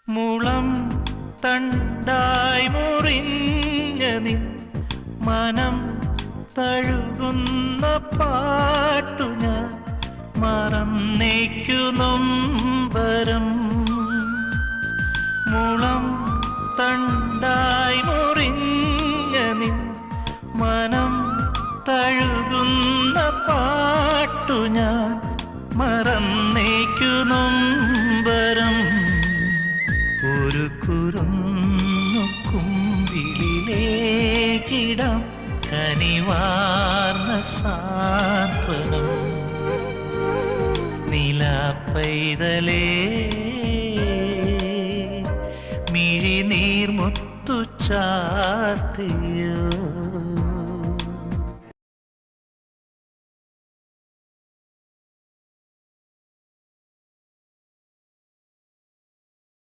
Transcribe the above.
മുളം തണ്ടായി മുറിഞ്ഞ നിൻ മനം തഴുകുന്ന പാട്ടു ഞാൻ മറന്നേക്കു നൊമ്പരം. മുളം തണ്ടായി മുറിഞ്ഞ നിൻ മനം തഴുകുന്ന പാട്ടു ഞാൻ മറന്നേക്കു നൊമ്പരം. ഒരു കുരുന്നു കുമ്പിളിലേക്കിടാം കനിവാർന്ന സാന്ത്വനം. നിലാപ്പൈതലേ മിഴിനീർമുത്തു ചാർത്തി